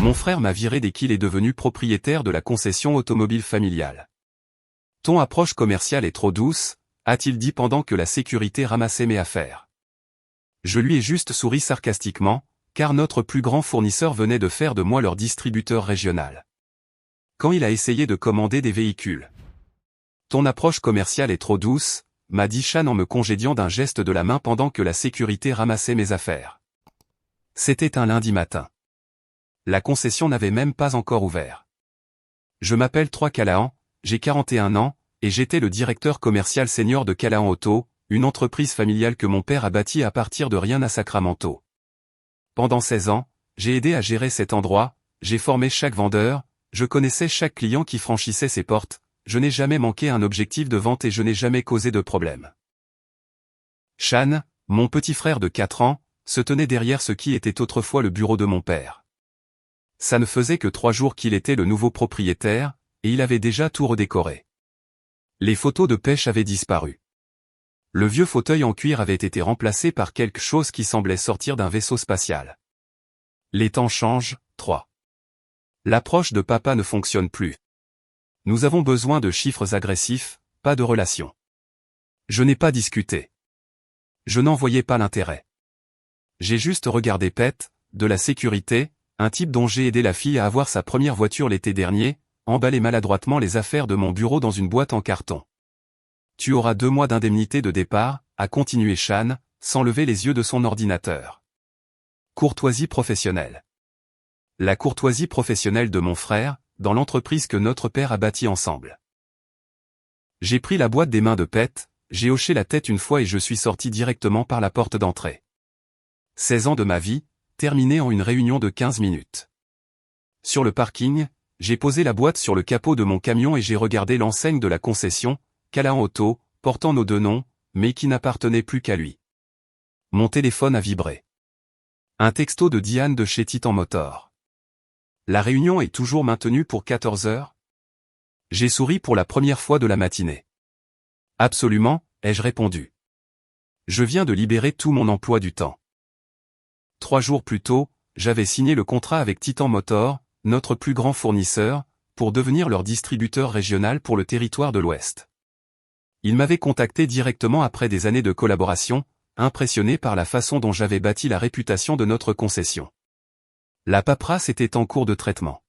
Mon frère m'a viré dès qu'il est devenu propriétaire de la concession automobile familiale. Ton approche commerciale est trop douce, a-t-il dit pendant que la sécurité ramassait mes affaires. Je lui ai juste souri sarcastiquement, car notre plus grand fournisseur venait de faire de moi leur distributeur régional. Quand il a essayé de commander des véhicules. Ton approche commerciale est trop douce, m'a dit Shan en me congédiant d'un geste de la main pendant que la sécurité ramassait mes affaires. C'était un lundi matin. La concession n'avait même pas encore ouvert. Je m'appelle Troy Callahan, j'ai 41 ans, et j'étais le directeur commercial senior de Callahan Auto, une entreprise familiale que mon père a bâtie à partir de rien à Sacramento. Pendant 16 ans, j'ai aidé à gérer cet endroit, j'ai formé chaque vendeur, je connaissais chaque client qui franchissait ses portes, je n'ai jamais manqué un objectif de vente et je n'ai jamais causé de problème. Shan, mon petit frère de 4 ans, se tenait derrière ce qui était autrefois le bureau de mon père. Ça ne faisait que 3 jours qu'il était le nouveau propriétaire, et il avait déjà tout redécoré. Les photos de pêche avaient disparu. Le vieux fauteuil en cuir avait été remplacé par quelque chose qui semblait sortir d'un vaisseau spatial. Les temps changent, 3. L'approche de papa ne fonctionne plus. Nous avons besoin de chiffres agressifs, pas de relations. Je n'ai pas discuté. Je n'en voyais pas l'intérêt. J'ai juste regardé Pete, de la sécurité, un type dont j'ai aidé la fille à avoir sa première voiture l'été dernier, emballer maladroitement les affaires de mon bureau dans une boîte en carton. Tu auras 2 mois d'indemnité de départ, a continué Shan, sans lever les yeux de son ordinateur. Courtoisie professionnelle. La courtoisie professionnelle de mon frère, dans l'entreprise que notre père a bâtie ensemble. J'ai pris la boîte des mains de Pete, j'ai hoché la tête une fois et je suis sorti directement par la porte d'entrée. 16 ans de ma vie, terminés en une réunion de 15 minutes. Sur le parking, j'ai posé la boîte sur le capot de mon camion et j'ai regardé l'enseigne de la concession, Callahan Auto, portant nos 2 noms, mais qui n'appartenait plus qu'à lui. Mon téléphone a vibré. Un texto de Diane de chez Titan Motor. La réunion est toujours maintenue pour 14 heures? J'ai souri pour la première fois de la matinée. Absolument, ai-je répondu. Je viens de libérer tout mon emploi du temps. 3 jours plus tôt, j'avais signé le contrat avec Titan Motor, notre plus grand fournisseur, pour devenir leur distributeur régional pour le territoire de l'Ouest. Ils m'avaient contacté directement après des années de collaboration, impressionné par la façon dont j'avais bâti la réputation de notre concession. La paperasse était en cours de traitement.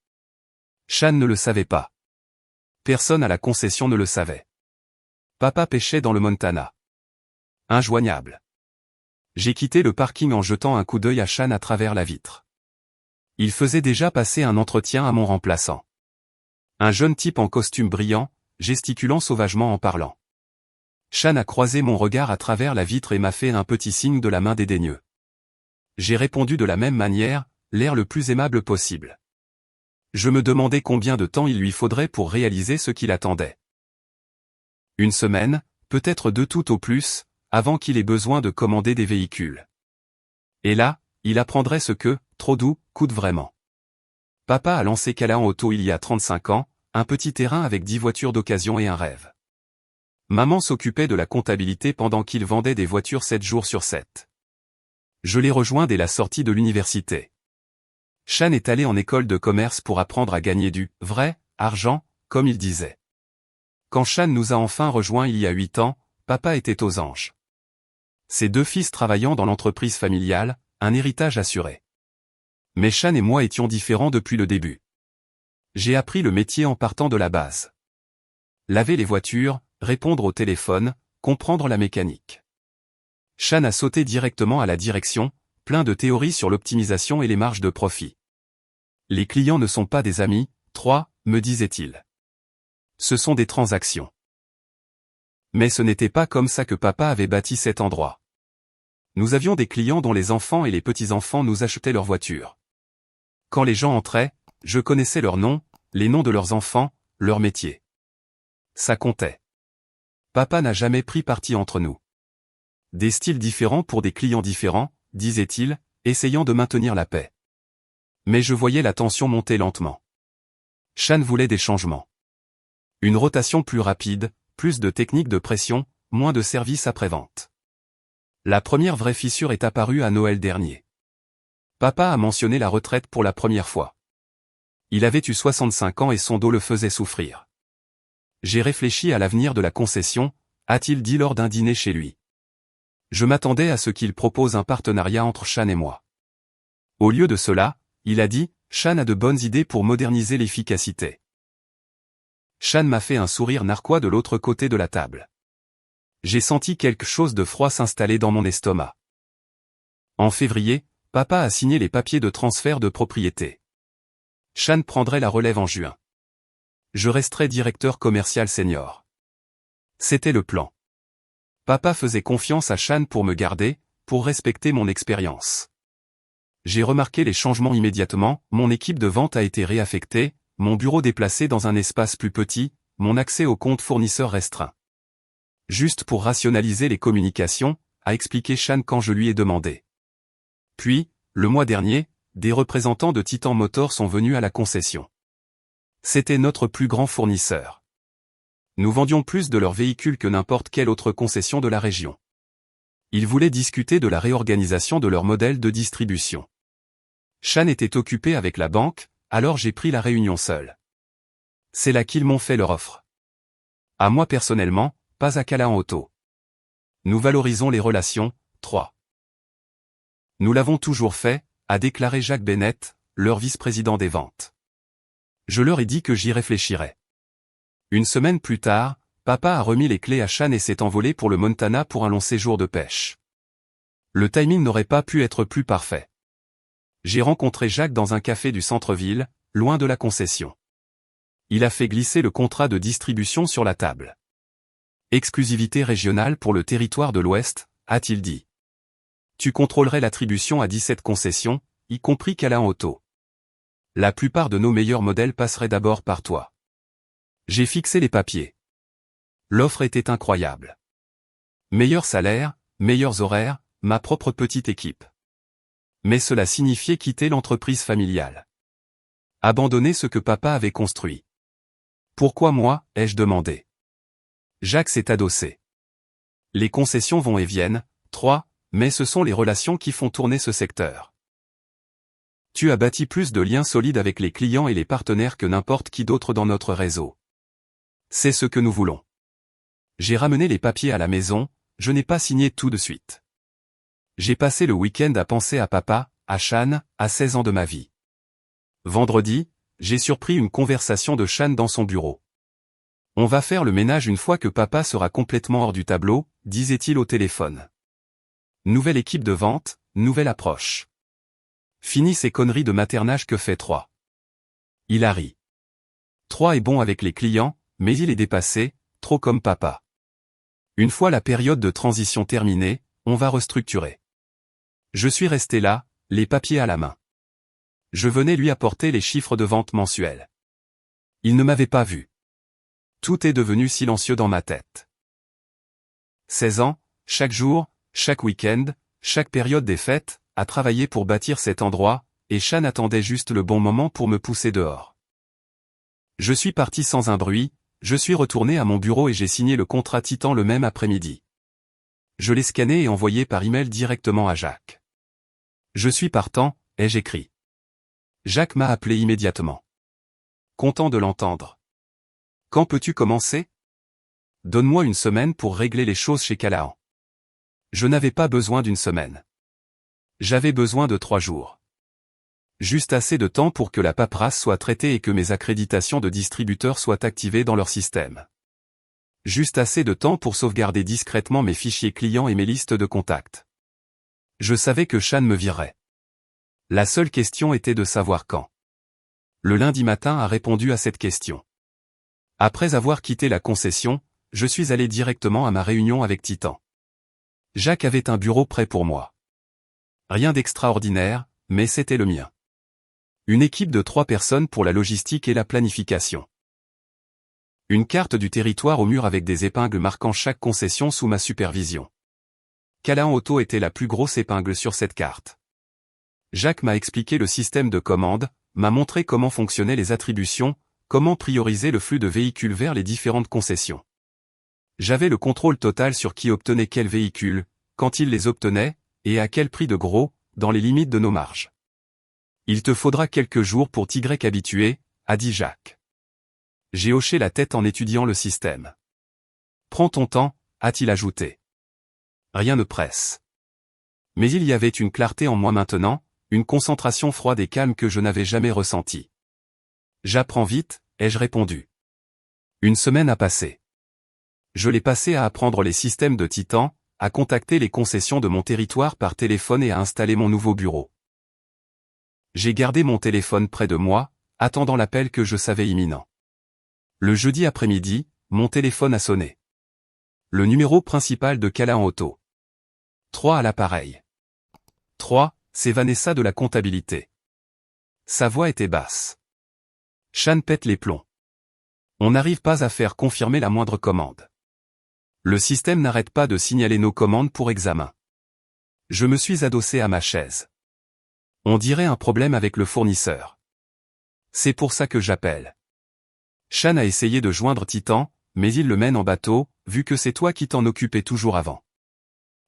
Shan ne le savait pas. Personne à la concession ne le savait. Papa pêchait dans le Montana. Injoignable. J'ai quitté le parking en jetant un coup d'œil à Shan à travers la vitre. Il faisait déjà passer un entretien à mon remplaçant. Un jeune type en costume brillant, gesticulant sauvagement en parlant. Shan a croisé mon regard à travers la vitre et m'a fait un petit signe de la main dédaigneux. J'ai répondu de la même manière, l'air le plus aimable possible. Je me demandais combien de temps il lui faudrait pour réaliser ce qu'il attendait. 1 semaine, peut-être 2 tout au plus, avant qu'il ait besoin de commander des véhicules. Et là, il apprendrait ce que, trop doux, coûte vraiment. Papa a lancé Callahan Auto il y a 35 ans, un petit terrain avec 10 voitures d'occasion et un rêve. Maman s'occupait de la comptabilité pendant qu'il vendait des voitures 7 jours sur 7. Je l'ai rejoint dès la sortie de l'université. Shan est allé en école de commerce pour apprendre à gagner du « vrai » argent, comme il disait. Quand Shan nous a enfin rejoints il y a 8 ans, papa était aux anges. Ses 2 fils travaillant dans l'entreprise familiale, un héritage assuré. Mais Shan et moi étions différents depuis le début. J'ai appris le métier en partant de la base. Laver les voitures, répondre au téléphone, comprendre la mécanique. Shan a sauté directement à la direction, plein de théories sur l'optimisation et les marges de profit. Les clients ne sont pas des amis, 3, me disait-il. Ce sont des transactions. Mais ce n'était pas comme ça que papa avait bâti cet endroit. Nous avions des clients dont les enfants et les petits-enfants nous achetaient leurs voitures. Quand les gens entraient, je connaissais leurs noms, les noms de leurs enfants, leur métier. Ça comptait. Papa n'a jamais pris parti entre nous. Des styles différents pour des clients différents, disait-il, essayant de maintenir la paix. Mais je voyais la tension monter lentement. Shan voulait des changements. Une rotation plus rapide, plus de techniques de pression, moins de services après-vente. La première vraie fissure est apparue à Noël dernier. Papa a mentionné la retraite pour la première fois. Il avait eu 65 ans et son dos le faisait souffrir. J'ai réfléchi à l'avenir de la concession, a-t-il dit lors d'un dîner chez lui. Je m'attendais à ce qu'il propose un partenariat entre Shan et moi. Au lieu de cela, il a dit, Shan a de bonnes idées pour moderniser l'efficacité. Shan m'a fait un sourire narquois de l'autre côté de la table. J'ai senti quelque chose de froid s'installer dans mon estomac. En février, papa a signé les papiers de transfert de propriété. Shan prendrait la relève en juin. Je resterai directeur commercial senior. C'était le plan. Papa faisait confiance à Shan pour me garder, pour respecter mon expérience. J'ai remarqué les changements immédiatement, mon équipe de vente a été réaffectée, mon bureau déplacé dans un espace plus petit, mon accès au compte fournisseur restreint. Juste pour rationaliser les communications, a expliqué Shan quand je lui ai demandé. Puis, le mois dernier, des représentants de Titan Motors sont venus à la concession. C'était notre plus grand fournisseur. Nous vendions plus de leurs véhicules que n'importe quelle autre concession de la région. Ils voulaient discuter de la réorganisation de leur modèle de distribution. Shan était occupé avec la banque, alors j'ai pris la réunion seul. C'est là qu'ils m'ont fait leur offre. À moi personnellement, pas à Callahan Auto. Nous valorisons les relations, 3. Nous l'avons toujours fait, a déclaré Jacques Bennett, leur vice-président des ventes. Je leur ai dit que j'y réfléchirais. Une semaine plus tard, papa a remis les clés à Shan et s'est envolé pour le Montana pour un long séjour de pêche. Le timing n'aurait pas pu être plus parfait. J'ai rencontré Jacques dans un café du centre-ville, loin de la concession. Il a fait glisser le contrat de distribution sur la table. Exclusivité régionale pour le territoire de l'Ouest, a-t-il dit. Tu contrôlerais l'attribution à 17 concessions, y compris Callahan Auto. La plupart de nos meilleurs modèles passeraient d'abord par toi. J'ai fixé les papiers. L'offre était incroyable. Meilleur salaire, meilleurs horaires, ma propre petite équipe. Mais cela signifiait quitter l'entreprise familiale. Abandonner ce que papa avait construit. Pourquoi moi, ai-je demandé. Jacques s'est adossé. Les concessions vont et viennent, 3, mais ce sont les relations qui font tourner ce secteur. Tu as bâti plus de liens solides avec les clients et les partenaires que n'importe qui d'autre dans notre réseau. C'est ce que nous voulons. J'ai ramené les papiers à la maison, je n'ai pas signé tout de suite. J'ai passé le week-end à penser à papa, à Shan, à 16 ans de ma vie. Vendredi, j'ai surpris une conversation de Shan dans son bureau. On va faire le ménage une fois que papa sera complètement hors du tableau, disait-il au téléphone. Nouvelle équipe de vente, nouvelle approche. Fini ces conneries de maternage que fait 3. Il a ri. 3 est bon avec les clients, mais il est dépassé, trop comme papa. Une fois la période de transition terminée, on va restructurer. Je suis resté là, les papiers à la main. Je venais lui apporter les chiffres de vente mensuels. Il ne m'avait pas vu. Tout est devenu silencieux dans ma tête. 16 ans, chaque jour, chaque week-end, chaque période des fêtes, à travailler pour bâtir cet endroit, et Shan attendait juste le bon moment pour me pousser dehors. Je suis parti sans un bruit, je suis retourné à mon bureau et j'ai signé le contrat Titan le même après-midi. Je l'ai scanné et envoyé par email directement à Jacques. Je suis partant, ai-je écrit. Jacques m'a appelé immédiatement. Content de l'entendre. Quand peux-tu commencer? Donne-moi une semaine pour régler les choses chez Callahan. Je n'avais pas besoin d'une semaine. J'avais besoin de 3 jours. Juste assez de temps pour que la paperasse soit traitée et que mes accréditations de distributeur soient activées dans leur système. Juste assez de temps pour sauvegarder discrètement mes fichiers clients et mes listes de contacts. Je savais que Shan me virerait. La seule question était de savoir quand. Le lundi matin a répondu à cette question. Après avoir quitté la concession, je suis allé directement à ma réunion avec Titan. Jacques avait un bureau prêt pour moi. Rien d'extraordinaire, mais c'était le mien. Une équipe de 3 personnes pour la logistique et la planification. Une carte du territoire au mur avec des épingles marquant chaque concession sous ma supervision. Callahan Auto était la plus grosse épingle sur cette carte. Jacques m'a expliqué le système de commande, m'a montré comment fonctionnaient les attributions, comment prioriser le flux de véhicules vers les différentes concessions. J'avais le contrôle total sur qui obtenait quel véhicule, quand il les obtenait, et à quel prix de gros, dans les limites de nos marges. Il te faudra quelques jours pour t'y habituer, a dit Jacques. J'ai hoché la tête en étudiant le système. Prends ton temps, a-t-il ajouté. Rien ne presse. Mais il y avait une clarté en moi maintenant, une concentration froide et calme que je n'avais jamais ressentie. J'apprends vite, ai-je répondu. Une semaine a passé. Je l'ai passé à apprendre les systèmes de Titan, à contacter les concessions de mon territoire par téléphone et à installer mon nouveau bureau. J'ai gardé mon téléphone près de moi, attendant l'appel que je savais imminent. Le jeudi après-midi, mon téléphone a sonné. Le numéro principal de Callahan Auto. 3 à l'appareil. 3, c'est Vanessa de la comptabilité. Sa voix était basse. Shan pète les plombs. On n'arrive pas à faire confirmer la moindre commande. Le système n'arrête pas de signaler nos commandes pour examen. Je me suis adossé à ma chaise. On dirait un problème avec le fournisseur. C'est pour ça que j'appelle. Shan a essayé de joindre Titan, mais il le mène en bateau, vu que c'est toi qui t'en occupais toujours avant.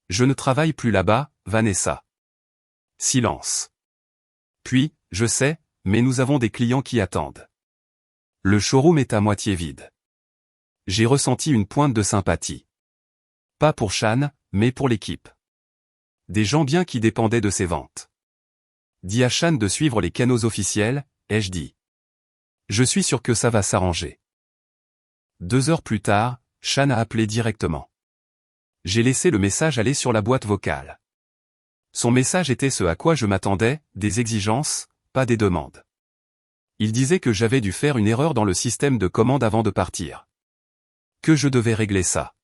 Je ne travaille plus là-bas, Vanessa. Silence. Puis, je sais, mais nous avons des clients qui attendent. Le showroom est à moitié vide. J'ai ressenti une pointe de sympathie. Pas pour Shan, mais pour l'équipe. Des gens bien qui dépendaient de ses ventes. Dis à Shan de suivre les canaux officiels, ai-je dit. Je suis sûr que ça va s'arranger. 2 heures plus tard, Shan a appelé directement. J'ai laissé le message aller sur la boîte vocale. Son message était ce à quoi je m'attendais, des exigences, pas des demandes. Il disait que j'avais dû faire une erreur dans le système de commande avant de partir. Que je devais régler ça.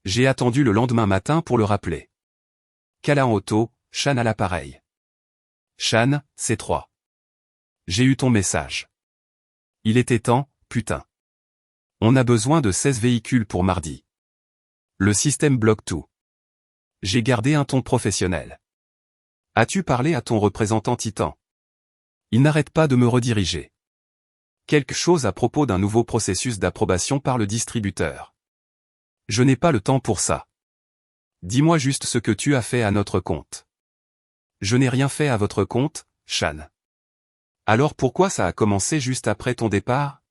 J'ai attendu le lendemain matin pour le rappeler. Callahan Auto, Shan à l'appareil. Shan, c'est 3. J'ai eu ton message. Il était temps, putain. On a besoin de 16 véhicules pour mardi. Le système bloque tout. J'ai gardé un ton professionnel. As-tu parlé à ton représentant Titan? Il n'arrête pas de me rediriger. Quelque chose à propos d'un nouveau processus d'approbation par le distributeur. Je n'ai pas le temps pour ça. Dis-moi juste ce que tu as fait à notre compte. Je n'ai rien fait à votre compte, Shan. Alors pourquoi ça a commencé juste après ton départ?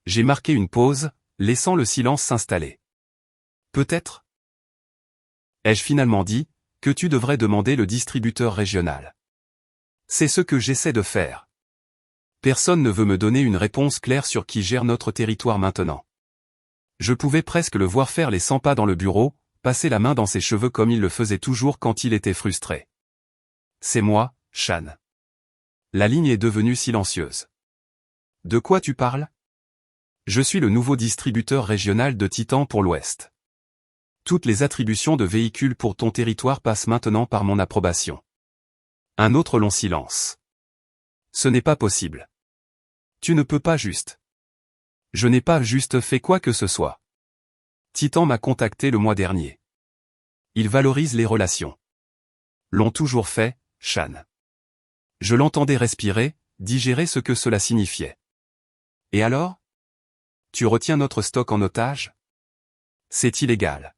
J'ai marqué une pause, laissant le silence s'installer. Peut-être? Ai-je finalement dit que tu devrais demander le distributeur régional? C'est ce que j'essaie de faire. Personne ne veut me donner une réponse claire sur qui gère notre territoire maintenant. Je pouvais presque le voir faire les 100 pas dans le bureau, passer la main dans ses cheveux comme il le faisait toujours quand il était frustré. C'est moi, Shan. La ligne est devenue silencieuse. De quoi tu parles? Je suis le nouveau distributeur régional de Titan pour l'Ouest. Toutes les attributions de véhicules pour ton territoire passent maintenant par mon approbation. Un autre long silence. Ce n'est pas possible. Tu ne peux pas juste. Je n'ai pas juste fait quoi que ce soit. Titan m'a contacté le mois dernier. Ils valorisent les relations. L'ont toujours fait, Shan. Je l'entendais respirer, digérer ce que cela signifiait. Et alors? Tu retiens notre stock en otage? C'est illégal.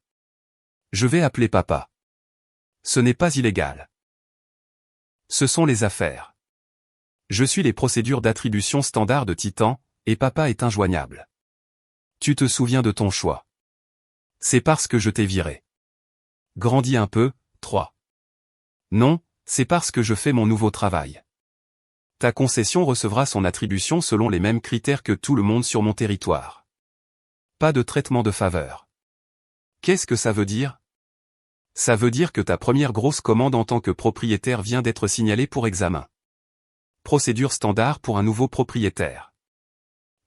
Je vais appeler papa. Ce n'est pas illégal. Ce sont les affaires. Je suis les procédures d'attribution standard de Titan, et papa est injoignable. Tu te souviens de ton choix. C'est parce que je t'ai viré. Grandis un peu, 3. Non, c'est parce que je fais mon nouveau travail. Ta concession recevra son attribution selon les mêmes critères que tout le monde sur mon territoire. Pas de traitement de faveur. Qu'est-ce que ça veut dire? Ça veut dire que ta première grosse commande en tant que propriétaire vient d'être signalée pour examen. Procédure standard pour un nouveau propriétaire.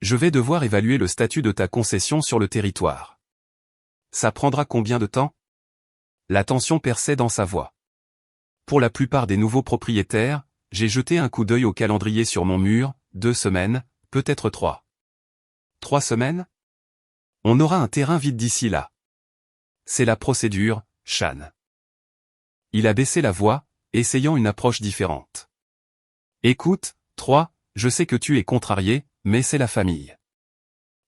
Je vais devoir évaluer le statut de ta concession sur le territoire. Ça prendra combien de temps? La tension perçait dans sa voix. Pour la plupart des nouveaux propriétaires, j'ai jeté un coup d'œil au calendrier sur mon mur, 2 semaines, peut-être 3. 3 semaines? On aura un terrain vide d'ici là. C'est la procédure, Shan. Il a baissé la voix, essayant une approche différente. Écoute, 3, je sais que tu es contrarié, mais c'est la famille.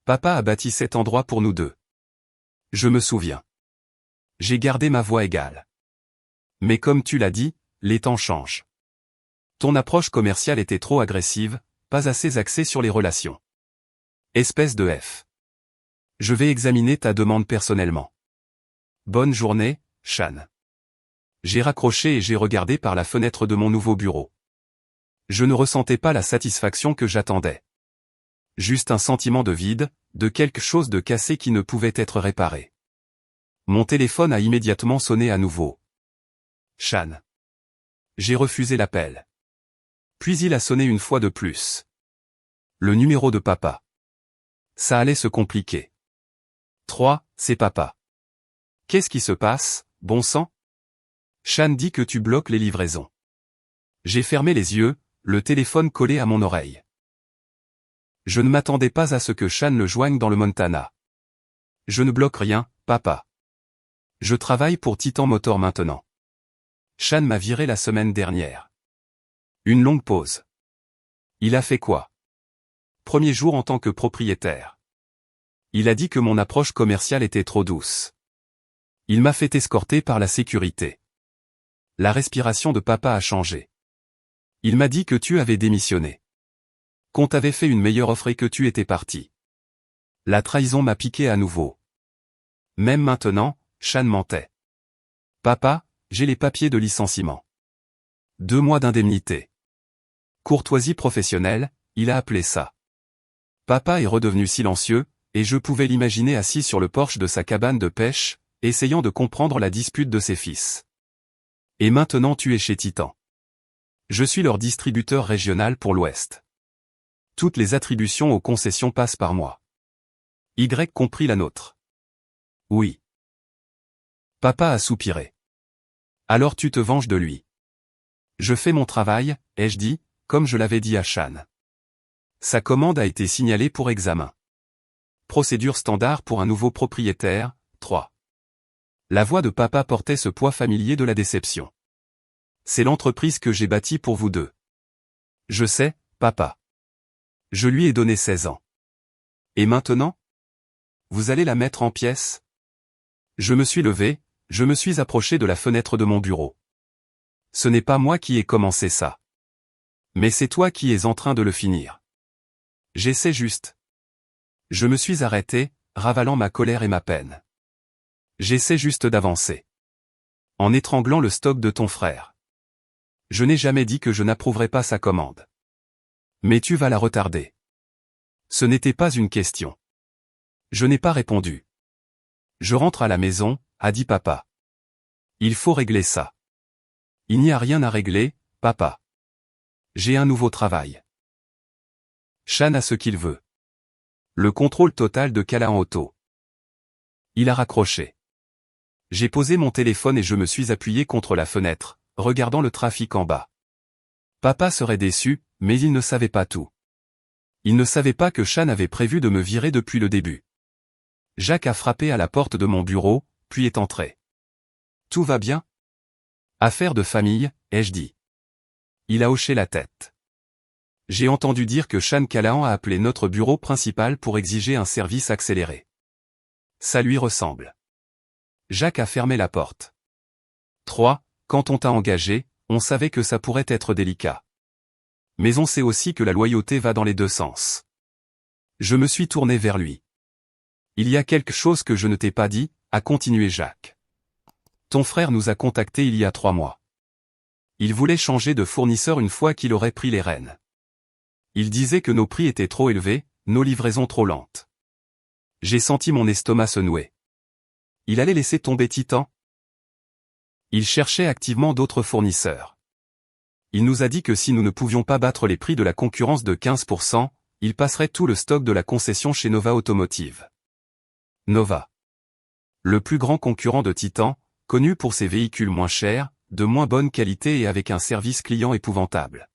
Papa a bâti cet endroit pour nous deux. Je me souviens. J'ai gardé ma voix égale. Mais comme tu l'as dit, les temps changent. Ton approche commerciale était trop agressive, pas assez axé sur les relations. Espèce de F. Je vais examiner ta demande personnellement. Bonne journée, Shan. J'ai raccroché et j'ai regardé par la fenêtre de mon nouveau bureau. Je ne ressentais pas la satisfaction que j'attendais. Juste un sentiment de vide, de quelque chose de cassé qui ne pouvait être réparé. Mon téléphone a immédiatement sonné à nouveau. Shan. J'ai refusé l'appel. Puis il a sonné une fois de plus. Le numéro de papa. Ça allait se compliquer. 3, c'est papa. Qu'est-ce qui se passe, bon sang? Shan dit que tu bloques les livraisons. J'ai fermé les yeux, le téléphone collé à mon oreille. Je ne m'attendais pas à ce que Shan le joigne dans le Montana. Je ne bloque rien, papa. Je travaille pour Titan Motor maintenant. Shan m'a viré la semaine dernière. Une longue pause. Il a fait quoi? Premier jour en tant que propriétaire. Il a dit que mon approche commerciale était trop douce. Il m'a fait escorter par la sécurité. La respiration de papa a changé. Il m'a dit que tu avais démissionné. Qu'on t'avait fait une meilleure offre et que tu étais parti. La trahison m'a piqué à nouveau. Même maintenant, Shan mentait. Papa, j'ai les papiers de licenciement. 2 mois d'indemnité. Courtoisie professionnelle, il a appelé ça. Papa est redevenu silencieux, et je pouvais l'imaginer assis sur le porche de sa cabane de pêche, essayant de comprendre la dispute de ses fils. Et maintenant tu es chez Titan. Je suis leur distributeur régional pour l'Ouest. Toutes les attributions aux concessions passent par moi. Y compris la nôtre. Oui. Papa a soupiré. Alors tu te venges de lui. Je fais mon travail, ai-je dit, comme je l'avais dit à Shan. Sa commande a été signalée pour examen. Procédure standard pour un nouveau propriétaire, 3. La voix de papa portait ce poids familier de la déception. C'est l'entreprise que j'ai bâtie pour vous deux. Je sais, papa. Je lui ai donné 16 ans. Et maintenant? Vous allez la mettre en pièces? Je me suis levé, je me suis approché de la fenêtre de mon bureau. Ce n'est pas moi qui ai commencé ça. Mais c'est toi qui es en train de le finir. J'essaie juste. Je me suis arrêté, ravalant ma colère et ma peine. J'essaie juste d'avancer. En étranglant le stock de ton frère. Je n'ai jamais dit que je n'approuverais pas sa commande. Mais tu vas la retarder. Ce n'était pas une question. Je n'ai pas répondu. Je rentre à la maison, a dit papa. Il faut régler ça. Il n'y a rien à régler, papa. J'ai un nouveau travail. Shan a ce qu'il veut. Le contrôle total de Callahan Auto. Il a raccroché. J'ai posé mon téléphone et je me suis appuyé contre la fenêtre, regardant le trafic en bas. Papa serait déçu, mais il ne savait pas tout. Il ne savait pas que Shan avait prévu de me virer depuis le début. Jacques a frappé à la porte de mon bureau, puis est entré. Tout va bien? Affaire de famille, ai-je dit. Il a hoché la tête. J'ai entendu dire que Shan Callahan a appelé notre bureau principal pour exiger un service accéléré. Ça lui ressemble. Jacques a fermé la porte. 3. Quand on t'a engagé, on savait que ça pourrait être délicat. Mais on sait aussi que la loyauté va dans les deux sens. Je me suis tourné vers lui. Il y a quelque chose que je ne t'ai pas dit, a continué Jacques. Ton frère nous a contactés il y a 3 mois. Il voulait changer de fournisseur une fois qu'il aurait pris les rênes. Il disait que nos prix étaient trop élevés, nos livraisons trop lentes. J'ai senti mon estomac se nouer. Il allait laisser tomber Titan? Il cherchait activement d'autres fournisseurs. Il nous a dit que si nous ne pouvions pas battre les prix de la concurrence de 15%, il passerait tout le stock de la concession chez Nova Automotive. Nova. Le plus grand concurrent de Titan, connu pour ses véhicules moins chers, de moins bonne qualité et avec un service client épouvantable.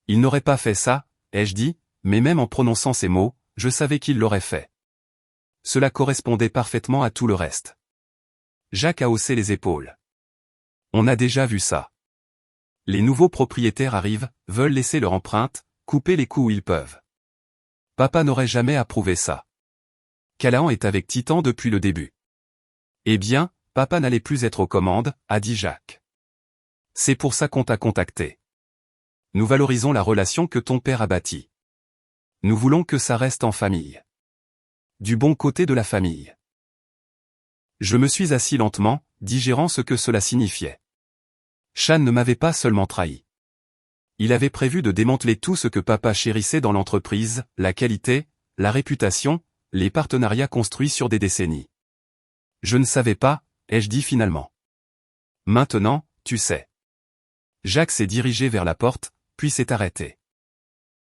Il n'aurait pas fait ça, ai-je dit, mais même en prononçant ces mots, je savais qu'il l'aurait fait. Cela correspondait parfaitement à tout le reste. Jacques a haussé les épaules. On a déjà vu ça. Les nouveaux propriétaires arrivent, veulent laisser leur empreinte, couper les coups où ils peuvent. Papa n'aurait jamais approuvé ça. Callahan est avec Titan depuis le début. Eh bien, papa n'allait plus être aux commandes, a dit Jacques. C'est pour ça qu'on t'a contacté. Nous valorisons la relation que ton père a bâtie. Nous voulons que ça reste en famille. Du bon côté de la famille. Je me suis assis lentement, digérant ce que cela signifiait. Shan ne m'avait pas seulement trahi. Il avait prévu de démanteler tout ce que papa chérissait dans l'entreprise, la qualité, la réputation, les partenariats construits sur des décennies. Je ne savais pas, ai-je dit finalement. Maintenant, tu sais. Jacques s'est dirigé vers la porte, puis s'est arrêté.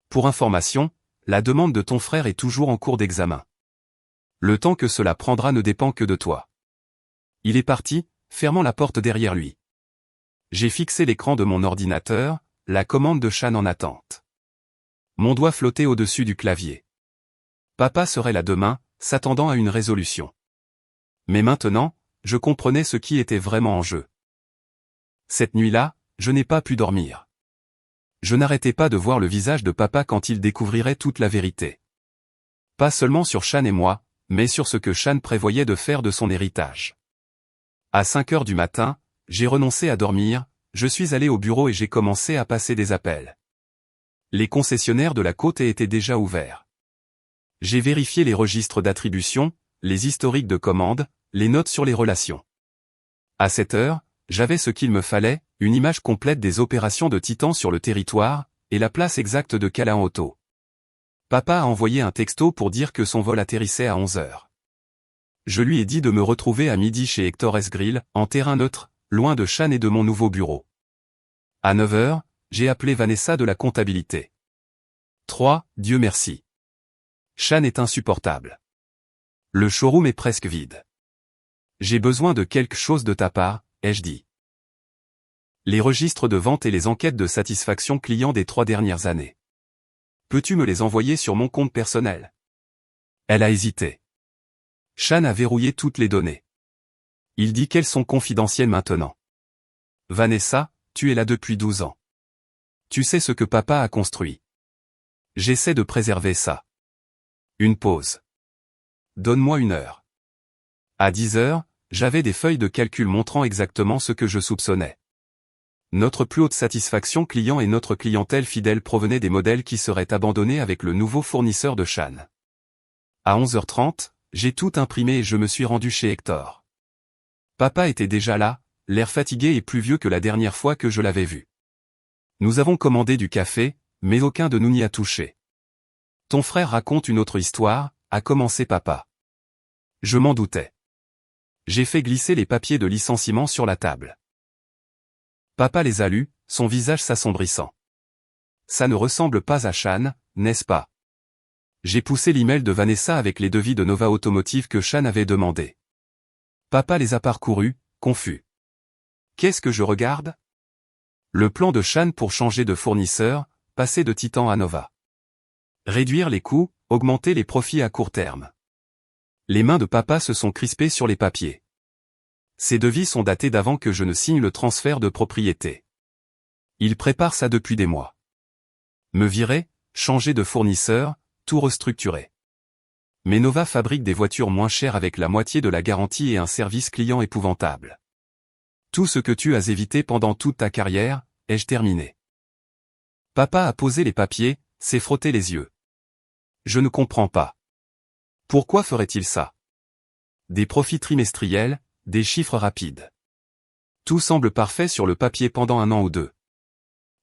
Pour information, la demande de ton frère est toujours en cours d'examen. Le temps que cela prendra ne dépend que de toi. Il est parti, fermant la porte derrière lui. J'ai fixé l'écran de mon ordinateur, la commande de Shan en attente. Mon doigt flottait au-dessus du clavier. Papa serait là demain, s'attendant à une résolution. Mais maintenant, je comprenais ce qui était vraiment en jeu. Cette nuit-là, je n'ai pas pu dormir. Je n'arrêtais pas de voir le visage de papa quand il découvrirait toute la vérité. Pas seulement sur Shan et moi, mais sur ce que Shan prévoyait de faire de son héritage. À 5 heures du matin, j'ai renoncé à dormir, je suis allé au bureau et j'ai commencé à passer des appels. Les concessionnaires de la côte étaient déjà ouverts. J'ai vérifié les registres d'attribution, les historiques de commandes, les notes sur les relations. À 7 heures, j'avais ce qu'il me fallait, une image complète des opérations de Titan sur le territoire, et la place exacte de Callahan Auto. Papa a envoyé un texto pour dire que son vol atterrissait à 11 heures. Je lui ai dit de me retrouver à midi chez Hector S. Grill, en terrain neutre, loin de Shan et de mon nouveau bureau. À 9 heures, j'ai appelé Vanessa de la comptabilité. 3, Dieu merci. Shan est insupportable. Le showroom est presque vide. J'ai besoin de quelque chose de ta part, ai-je dit. Les registres de vente et les enquêtes de satisfaction client des 3 dernières années. Peux-tu me les envoyer sur mon compte personnel? Elle a hésité. Shan a verrouillé toutes les données. Il dit qu'elles sont confidentielles maintenant. Vanessa, tu es là depuis 12 ans. Tu sais ce que papa a construit. J'essaie de préserver ça. Une pause. Donne-moi 1 heure. À 10 heures, j'avais des feuilles de calcul montrant exactement ce que je soupçonnais. Notre plus haute satisfaction client et notre clientèle fidèle provenaient des modèles qui seraient abandonnés avec le nouveau fournisseur de Shan. À 11h30, j'ai tout imprimé et je me suis rendu chez Hector. Papa était déjà là, l'air fatigué et plus vieux que la dernière fois que je l'avais vu. Nous avons commandé du café, mais aucun de nous n'y a touché. Ton frère raconte une autre histoire, a commencé papa. Je m'en doutais. J'ai fait glisser les papiers de licenciement sur la table. Papa les a lus, son visage s'assombrissant. Ça ne ressemble pas à Shan, n'est-ce pas? J'ai poussé l'email de Vanessa avec les devis de Nova Automotive que Shan avait demandé. Papa les a parcourus, confus. Qu'est-ce que je regarde? Le plan de Shan pour changer de fournisseur, passer de Titan à Nova. Réduire les coûts, augmenter les profits à court terme. Les mains de papa se sont crispées sur les papiers. Ces devis sont datés d'avant que je ne signe le transfert de propriété. Il prépare ça depuis des mois. Me virer, changer de fournisseur, tout restructurer. Mais Nova fabrique des voitures moins chères avec la moitié de la garantie et un service client épouvantable. Tout ce que tu as évité pendant toute ta carrière, ai-je terminé. Papa a posé les papiers, s'est frotté les yeux. Je ne comprends pas. Pourquoi ferait-il ça? Des profits trimestriels, des chiffres rapides. Tout semble parfait sur le papier pendant 1 an ou 2.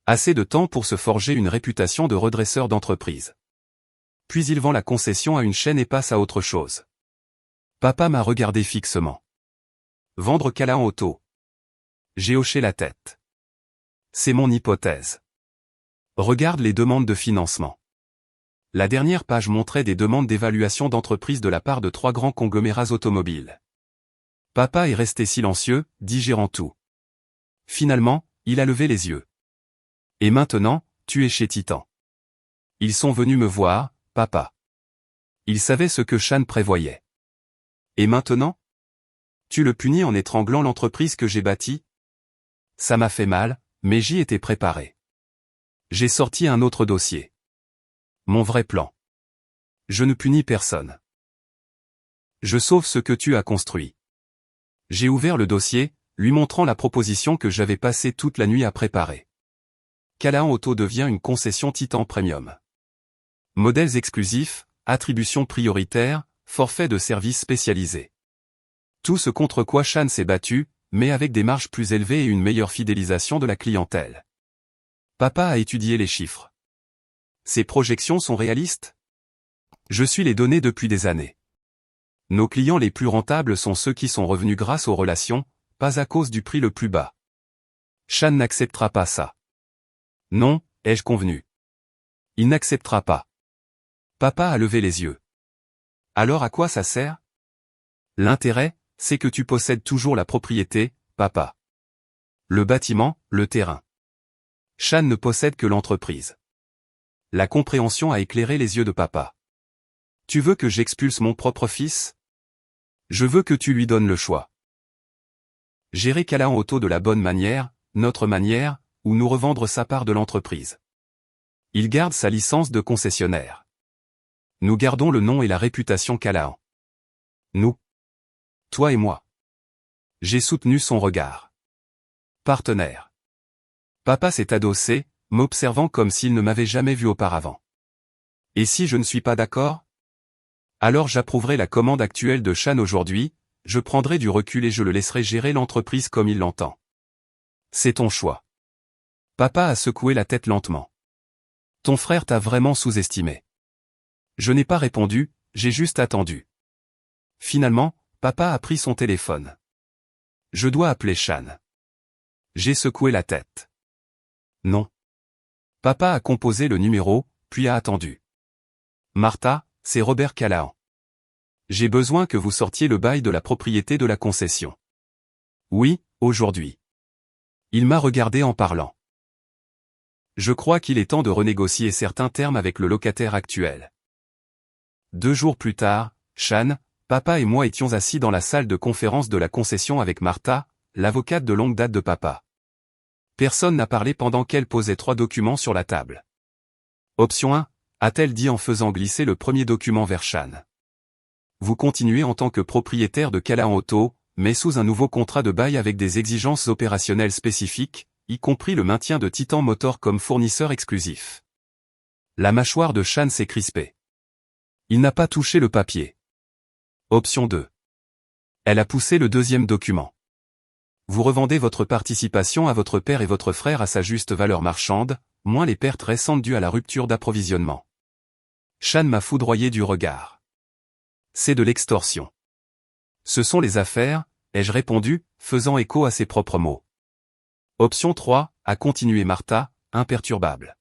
Assez de temps pour se forger une réputation de redresseur d'entreprise. Puis il vend la concession à une chaîne et passe à autre chose. Papa m'a regardé fixement. Vendre Callahan Auto. J'ai hoché la tête. C'est mon hypothèse. Regarde les demandes de financement. La dernière page montrait des demandes d'évaluation d'entreprise de la part de 3 grands conglomérats automobiles. Papa est resté silencieux, digérant tout. Finalement, il a levé les yeux. Et maintenant, tu es chez Titan. Ils sont venus me voir, papa. Ils savaient ce que Shan prévoyait. Et maintenant? Tu le punis en étranglant l'entreprise que j'ai bâtie? Ça m'a fait mal, mais j'y étais préparé. J'ai sorti un autre dossier. Mon vrai plan. Je ne punis personne. Je sauve ce que tu as construit. J'ai ouvert le dossier, lui montrant la proposition que j'avais passé toute la nuit à préparer. Callahan Auto devient une concession Titan Premium. Modèles exclusifs, attributions prioritaires, forfaits de services spécialisés. Tout ce contre quoi Shan s'est battu, mais avec des marges plus élevées et une meilleure fidélisation de la clientèle. Papa a étudié les chiffres. Ces projections sont réalistes? Je suis les données depuis des années. Nos clients les plus rentables sont ceux qui sont revenus grâce aux relations, pas à cause du prix le plus bas. Shan n'acceptera pas ça. Non, ai-je convenu. Il n'acceptera pas. Papa a levé les yeux. Alors à quoi ça sert? L'intérêt, c'est que tu possèdes toujours la propriété, papa. Le bâtiment, le terrain. Shan ne possède que l'entreprise. La compréhension a éclairé les yeux de papa. Tu veux que j'expulse mon propre fils? Je veux que tu lui donnes le choix. Gérer Callahan Auto de la bonne manière, notre manière, ou nous revendre sa part de l'entreprise. Il garde sa licence de concessionnaire. Nous gardons le nom et la réputation Callahan. Nous. Toi et moi. J'ai soutenu son regard. Partenaire. Papa s'est adossé, m'observant comme s'il ne m'avait jamais vu auparavant. Et si je ne suis pas d'accord? Alors j'approuverai la commande actuelle de Shan aujourd'hui, je prendrai du recul et je le laisserai gérer l'entreprise comme il l'entend. C'est ton choix. Papa a secoué la tête lentement. Ton frère t'a vraiment sous-estimé. Je n'ai pas répondu, j'ai juste attendu. Finalement, papa a pris son téléphone. Je dois appeler Shan. J'ai secoué la tête. Non. Papa a composé le numéro, puis a attendu. Martha, c'est Robert Callahan. J'ai besoin que vous sortiez le bail de la propriété de la concession. Oui, aujourd'hui. Il m'a regardé en parlant. Je crois qu'il est temps de renégocier certains termes avec le locataire actuel. 2 jours plus tard, Shan, papa et moi étions assis dans la salle de conférence de la concession avec Martha, l'avocate de longue date de papa. Personne n'a parlé pendant qu'elle posait 3 documents sur la table. Option 1, a-t-elle dit en faisant glisser le premier document vers Shan. Vous continuez en tant que propriétaire de Callahan Auto, mais sous un nouveau contrat de bail avec des exigences opérationnelles spécifiques, y compris le maintien de Titan Motor comme fournisseur exclusif. La mâchoire de Shan s'est crispée. Il n'a pas touché le papier. Option 2. Elle a poussé le deuxième document. Vous revendez votre participation à votre père et votre frère à sa juste valeur marchande, moins les pertes récentes dues à la rupture d'approvisionnement. Shan m'a foudroyé du regard. C'est de l'extorsion. Ce sont les affaires, ai-je répondu, faisant écho à ses propres mots. Option 3, a continué Martha, imperturbable.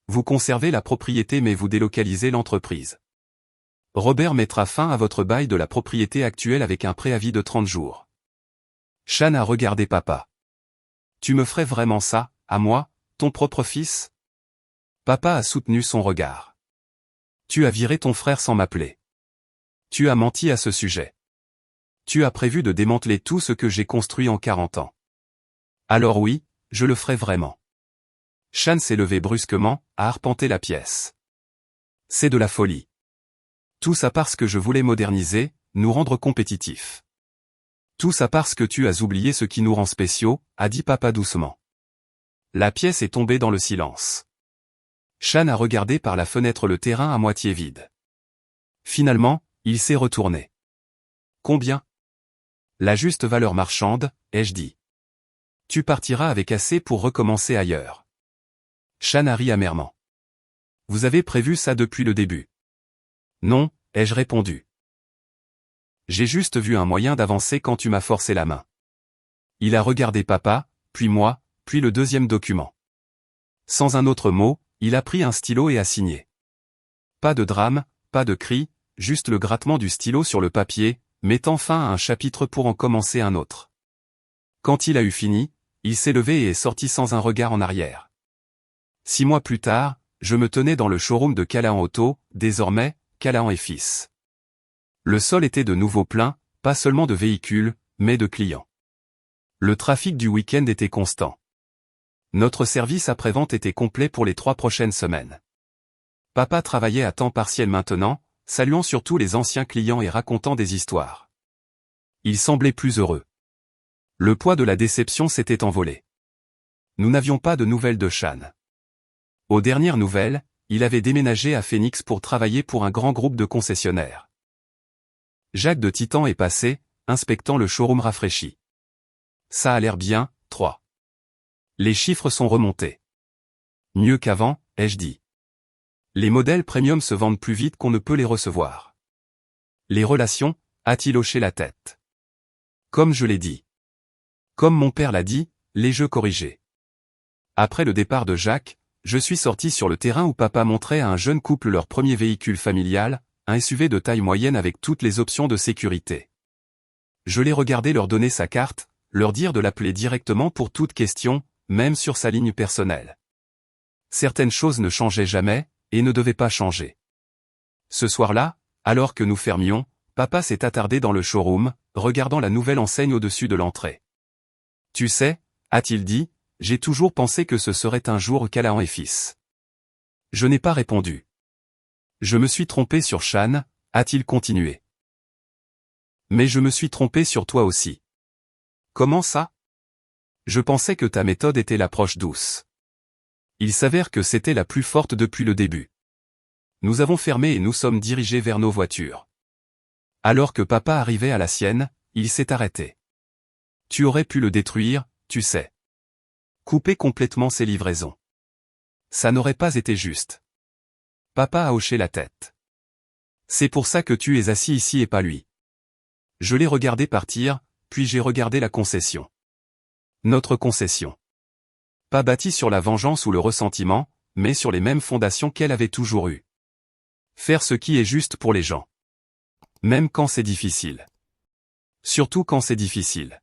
Vous conservez la propriété mais vous délocalisez l'entreprise. Robert mettra fin à votre bail de la propriété actuelle avec un préavis de 30 jours. Shan a regardé papa. Tu me ferais vraiment ça, à moi, ton propre fils? Papa a soutenu son regard. Tu as viré ton frère sans m'appeler. Tu as menti à ce sujet. Tu as prévu de démanteler tout ce que j'ai construit en 40 ans. Alors oui, je le ferai vraiment. Shan s'est levé brusquement, a arpenté la pièce. C'est de la folie. Tout ça parce que je voulais moderniser, nous rendre compétitifs. Tout ça parce que tu as oublié ce qui nous rend spéciaux, a dit papa doucement. La pièce est tombée dans le silence. Shan a regardé par la fenêtre le terrain à moitié vide. Finalement, il s'est retourné. Combien? La juste valeur marchande, ai-je dit. Tu partiras avec assez pour recommencer ailleurs. Shan a ri amèrement. Vous avez prévu ça depuis le début. Non, ai-je répondu. J'ai juste vu un moyen d'avancer quand tu m'as forcé la main. Il a regardé papa, puis moi, puis le deuxième document. Sans un autre mot, il a pris un stylo et a signé. Pas de drame, pas de cri, juste le grattement du stylo sur le papier, mettant fin à un chapitre pour en commencer un autre. Quand il a eu fini, il s'est levé et est sorti sans un regard en arrière. 6 mois plus tard, je me tenais dans le showroom de Callahan Auto, désormais, Callahan et Fils. Le sol était de nouveau plein, pas seulement de véhicules, mais de clients. Le trafic du week-end était constant. Notre service après-vente était complet pour les 3 prochaines semaines. Papa travaillait à temps partiel maintenant, saluant surtout les anciens clients et racontant des histoires. Il semblait plus heureux. Le poids de la déception s'était envolé. nous n'avions pas de nouvelles de Shan. Aux dernières nouvelles, il avait déménagé à Phoenix pour travailler pour un grand groupe de concessionnaires. Jacques de Titan est passé, inspectant le showroom rafraîchi. Ça a l'air bien, 3. Les chiffres sont remontés. Mieux qu'avant, ai-je dit. Les modèles premium se vendent plus vite qu'on ne peut les recevoir. Les relations, a-t-il hoché la tête. Comme je l'ai dit. Comme mon père l'a dit, les jeux corrigés. Après le départ de Jacques, je suis sorti sur le terrain où papa montrait à un jeune couple leur premier véhicule familial, un SUV de taille moyenne avec toutes les options de sécurité. Je l'ai regardé leur donner sa carte, leur dire de l'appeler directement pour toute question, même sur sa ligne personnelle. Certaines choses ne changeaient jamais, et ne devaient pas changer. Ce soir-là, alors que nous fermions, papa s'est attardé dans le showroom, regardant la nouvelle enseigne au-dessus de l'entrée. Tu sais, a-t-il dit, j'ai toujours pensé que ce serait un jour Callahan et fils. Je n'ai pas répondu. Je me suis trompé sur Shan, a-t-il continué. Mais je me suis trompé sur toi aussi. Comment ça? Je pensais que ta méthode était l'approche douce. Il s'avère que c'était la plus forte depuis le début. Nous avons fermé et nous sommes dirigés vers nos voitures. Alors que papa arrivait à la sienne, il s'est arrêté. Tu aurais pu le détruire, tu sais. Couper complètement ses livraisons. Ça n'aurait pas été juste. Papa a hoché la tête. C'est pour ça que tu es assis ici et pas lui. Je l'ai regardé partir, puis j'ai regardé la concession. Notre concession. Pas bâtie sur la vengeance ou le ressentiment, mais sur les mêmes fondations qu'elle avait toujours eues. Faire ce qui est juste pour les gens. Même quand c'est difficile. Surtout quand c'est difficile.